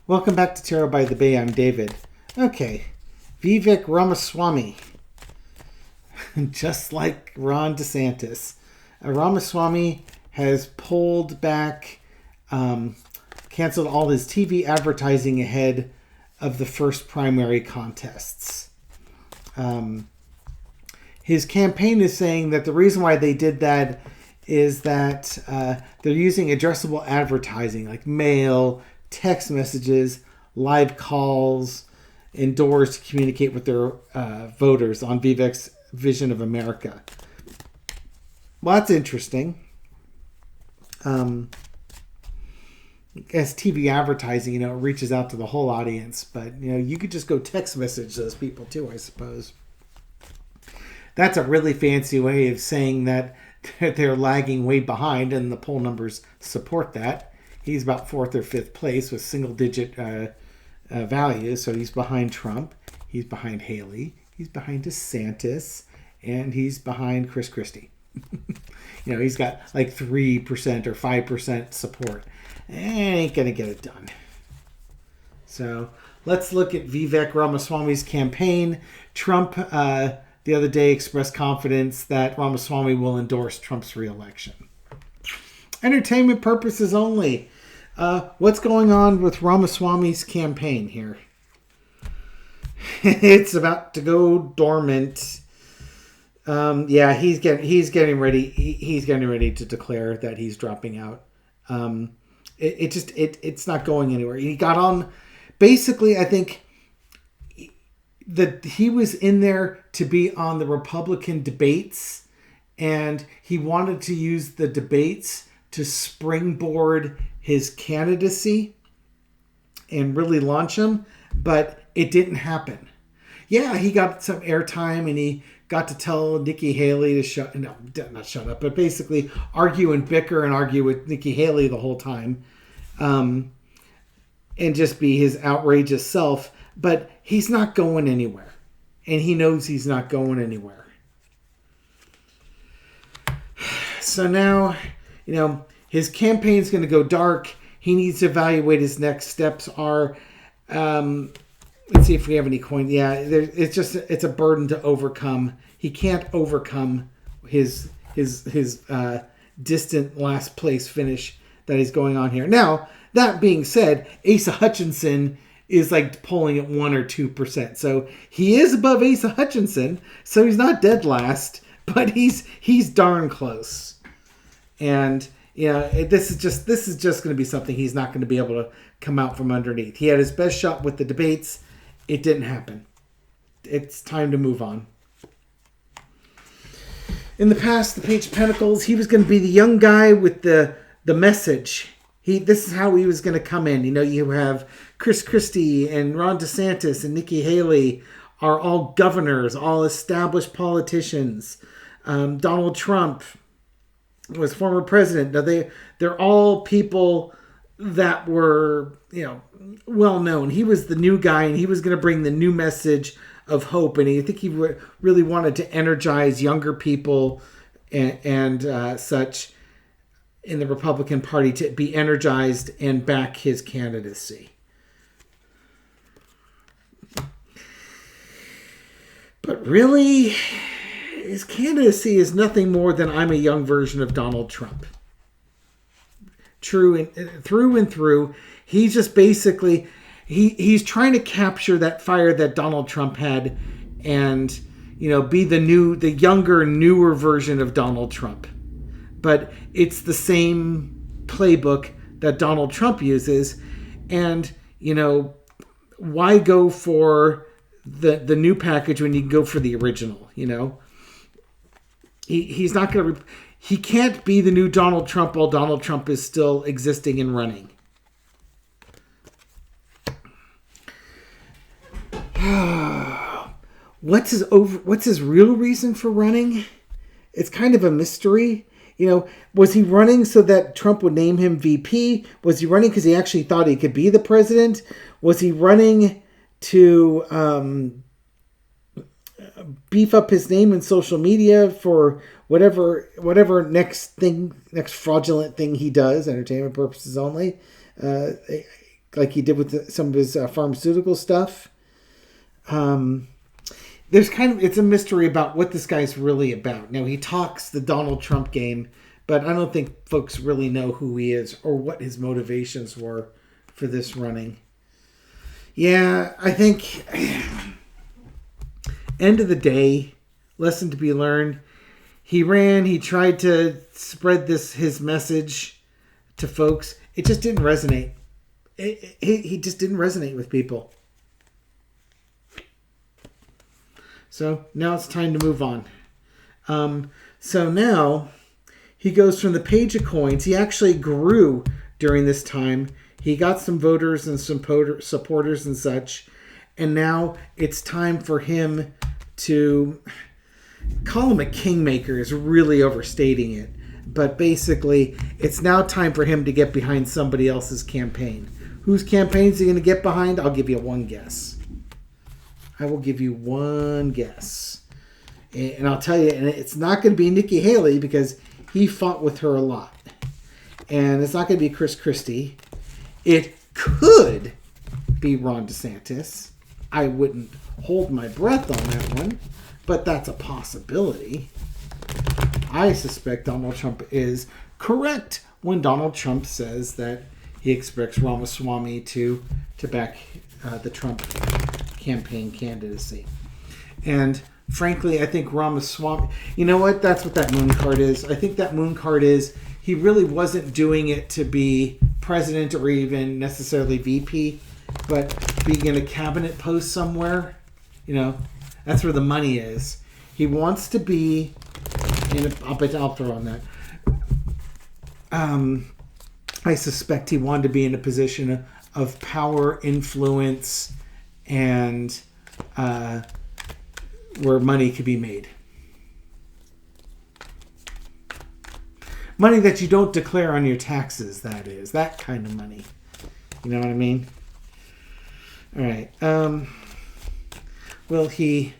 Welcome back to Tarot by the Bay. I'm David. Okay, Vivek Ramaswamy. Just like Ron DeSantis. Ramaswamy has pulled back, canceled all his TV advertising ahead of the first primary contests. His campaign is saying that the reason why they did that is that they're using addressable advertising like mail, text messages, live calls, indoors to communicate with their voters on Vivek's vision of America. Well, that's interesting. As TV advertising, it reaches out to the whole audience, but you could just go text message those people too, I suppose. That's a really fancy way of saying that they're lagging way behind, and the poll numbers support that. He's about 4th or 5th place with single-digit values, so he's behind Trump, he's behind Haley, he's behind DeSantis, and he's behind Chris Christie. He's got like 3% or 5% support. Ain't gonna get it done. So let's look at Vivek Ramaswamy's campaign. Trump the other day expressed confidence that Ramaswamy will endorse Trump's re-election. Entertainment purposes only. What's going on with Ramaswamy's campaign here? It's about to go dormant. He's getting ready. He's getting ready to declare that he's dropping out. It's not going anywhere. He got on. Basically, I think that he was in there to be on the Republican debates, and he wanted to use the debates to springboard his candidacy and really launch him, but it didn't happen. Yeah, he got some airtime and he got to tell Nikki Haley to not shut up, but basically argue and bicker and argue with Nikki Haley the whole time, and just be his outrageous self. But he's not going anywhere, and he knows he's not going anywhere. So now, his campaign's going to go dark. He needs to evaluate his next steps are. Let's see if we have any coin. Yeah, it's a burden to overcome. He can't overcome his distant last place finish that he's going on here. Now, that being said, Asa Hutchinson is like polling at 1 or 2%. So he is above Asa Hutchinson. So he's not dead last, but he's darn close. And this is just going to be something he's not going to be able to come out from underneath. He had his best shot with the debates. It didn't happen. It's time to move on. In the past, the Page of Pentacles, he was going to be the young guy with the message. This is how he was going to come in. You have Chris Christie and Ron DeSantis and Nikki Haley are all governors, all established politicians. Donald Trump was former president. Now they're all people that were, well known. He was the new guy, and he was going to bring the new message of hope. And I think he really wanted to energize younger people and such in the Republican Party to be energized and back his candidacy. But really, his candidacy is nothing more than I'm a young version of Donald Trump. Through and through. He's just basically, he's trying to capture that fire that Donald Trump had and, be the younger, newer version of Donald Trump. But it's the same playbook that Donald Trump uses. And, why go for the new package when you can go for the original, He's not going to... He can't be the new Donald Trump while Donald Trump is still existing and running. What's his real reason for running? It's kind of a mystery. Was he running so that Trump would name him VP? Was he running because he actually thought he could be the president? Was he running to beef up his name in social media for whatever next fraudulent thing he does, entertainment purposes only? like he did with some of his pharmaceutical stuff. There's it's a mystery about what this guy's really about. Now, he talks the Donald Trump game, but I don't think folks really know who he is or what his motivations were for this running. Yeah, I think end of the day, lesson to be learned. He ran, he tried to spread his message to folks. It just didn't resonate. He just didn't resonate with people. So now it's time to move on. So now he goes from the page of coins. He actually grew during this time. He got some voters and some supporters and such. And now it's time for him to call him a kingmaker is really overstating it. But basically, it's now time for him to get behind somebody else's campaign. Whose campaign is he going to get behind? I'll give you one guess. I will give you one guess. And I'll tell you, and it's not going to be Nikki Haley because he fought with her a lot. And it's not going to be Chris Christie. It could be Ron DeSantis. I wouldn't hold my breath on that one, but that's a possibility. I suspect Donald Trump is correct when Donald Trump says that he expects Ramaswamy to back the Trump campaign candidacy. And frankly, I think Ramaswamy, you know what? That's what that moon card is. I think that moon card is he really wasn't doing it to be president or even necessarily VP, but being in a cabinet post somewhere, that's where the money is. He wants to be I'll throw on that. I suspect he wanted to be in a position of power, influence, and where money could be made. Money that you don't declare on your taxes, that is. That kind of money. You know what I mean? All right. Will he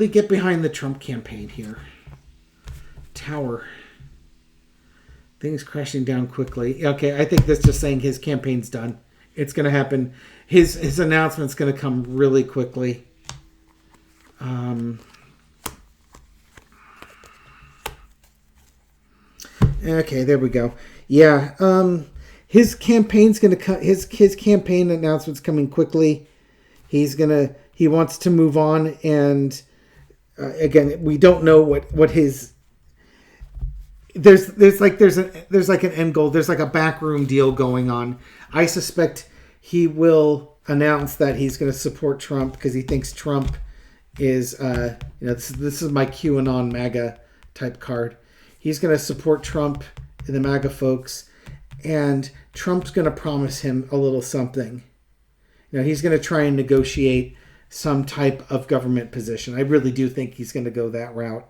get behind the Trump campaign here? Tower. Things crashing down quickly. Okay, I think that's just saying his campaign's done. It's going to happen. His announcement's going to come really quickly. Okay, there we go. Yeah, his campaign's going to come. His campaign announcement's coming quickly. He wants to move on, and again, we don't know what his. There's like an end goal. There's like a backroom deal going on. I suspect he will announce that he's going to support Trump because he thinks Trump is this is my QAnon MAGA type card. He's going to support Trump and the MAGA folks, and Trump's going to promise him a little something. He's going to try and negotiate some type of government position. I really do think he's going to go that route.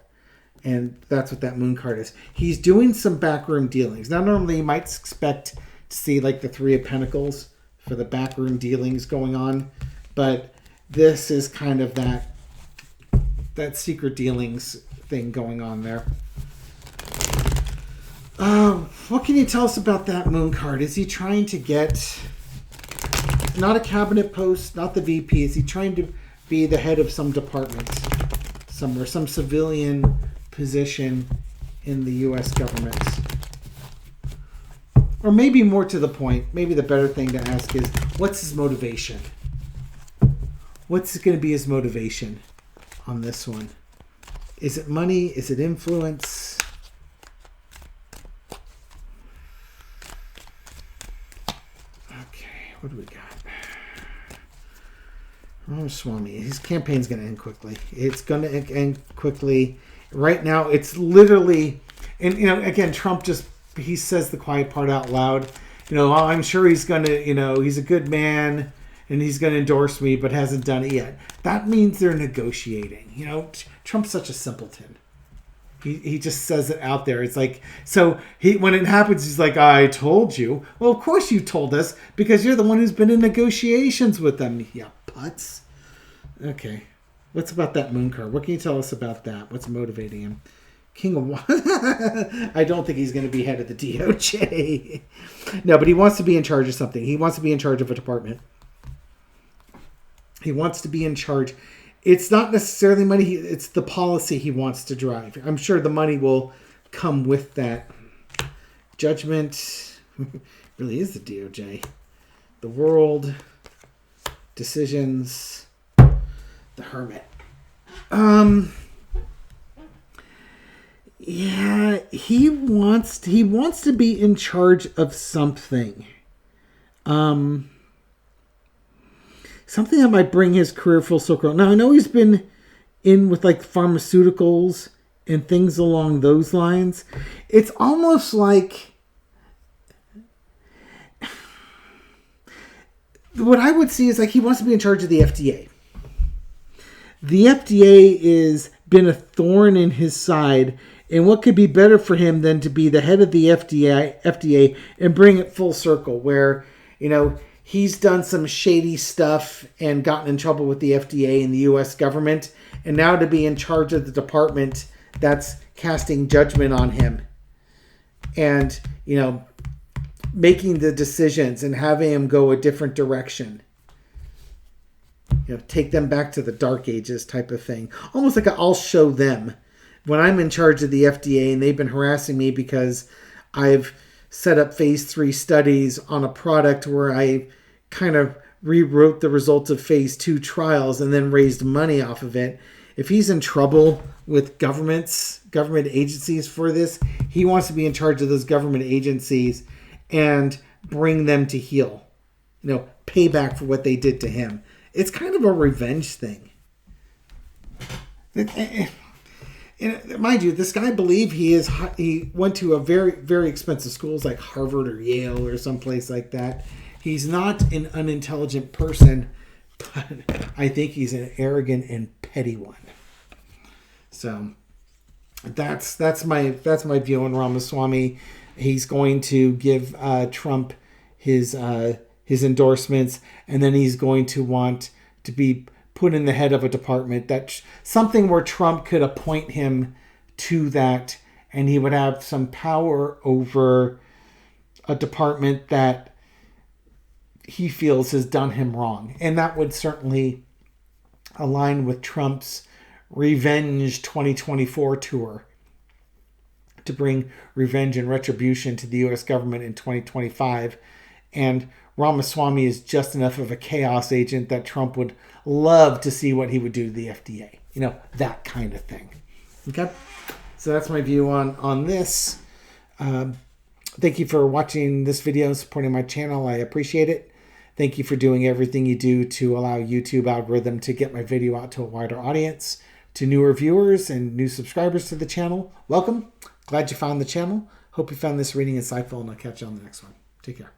And that's what that moon card is. He's doing some backroom dealings. Now, normally you might expect to see like the Three of Pentacles for the backroom dealings going on. But this is kind of that secret dealings thing going on there. What can you tell us about that moon card? Is he trying to get not a cabinet post, not the VP? Is he trying to be the head of some department somewhere, some civilian position in the U.S. government? Or maybe more to the point, maybe the better thing to ask is, what's his motivation? What's going to be his motivation on this one? Is it money? Is it influence? Okay, what do we got? Ramaswamy, his campaign's going to end quickly. It's going to end quickly. Right now, it's literally, and again, Trump he says the quiet part out loud. I'm sure he's going to, he's a good man and he's going to endorse me, but hasn't done it yet. That means they're negotiating. Trump's such a simpleton. He just says it out there. It's like, so when it happens, he's like, I told you. Well, of course you told us because you're the one who's been in negotiations with them. Yeah, putz. Okay. What's about that moon card? What can you tell us about that? What's motivating him? King of I don't think he's going to be head of the DOJ. No, but he wants to be in charge of something. He wants to be in charge of a department. He wants to be in charge. It's not necessarily money. It's the policy he wants to drive. I'm sure the money will come with that. Judgment really is the DOJ. The world. Decisions. The Hermit. Yeah, he wants to be in charge of something. Something that might bring his career full circle. Now, I know he's been in with like pharmaceuticals and things along those lines. It's almost like what I would see is like he wants to be in charge of the FDA. The FDA is been a thorn in his side, and what could be better for him than to be the head of the FDA and bring it full circle where, you know, he's done some shady stuff and gotten in trouble with the FDA and the U.S. government, and now to be in charge of the department that's casting judgment on him and, you know, making the decisions and having him go a different direction. You know, take them back to the dark ages type of thing. Almost like I'll show them when I'm in charge of the FDA and they've been harassing me because I've set up phase 3 studies on a product where I kind of rewrote the results of phase 2 trials and then raised money off of it. If he's in trouble with government agencies for this, he wants to be in charge of those government agencies and bring them to heel. You know, pay back for what they did to him. It's kind of a revenge thing. And mind you, this guy, I believe he went to a very, very expensive schools like Harvard or Yale or someplace like that. He's not an unintelligent person, but I think he's an arrogant and petty one. So that's my view on Ramaswamy. He's going to give Trump his endorsements, and then he's going to want to be put in the head of a department, that something where Trump could appoint him to that, and he would have some power over a department that he feels has done him wrong. And that would certainly align with Trump's Revenge 2024 tour to bring revenge and retribution to the U.S. government in 2025. And Ramaswamy is just enough of a chaos agent that Trump would love to see what he would do to the FDA. You know, that kind of thing. Okay? So that's my view on this. Thank you for watching this video, supporting my channel. I appreciate it. Thank you for doing everything you do to allow YouTube algorithm to get my video out to a wider audience. To newer viewers and new subscribers to the channel, welcome. Glad you found the channel. Hope you found this reading insightful, and I'll catch you on the next one. Take care.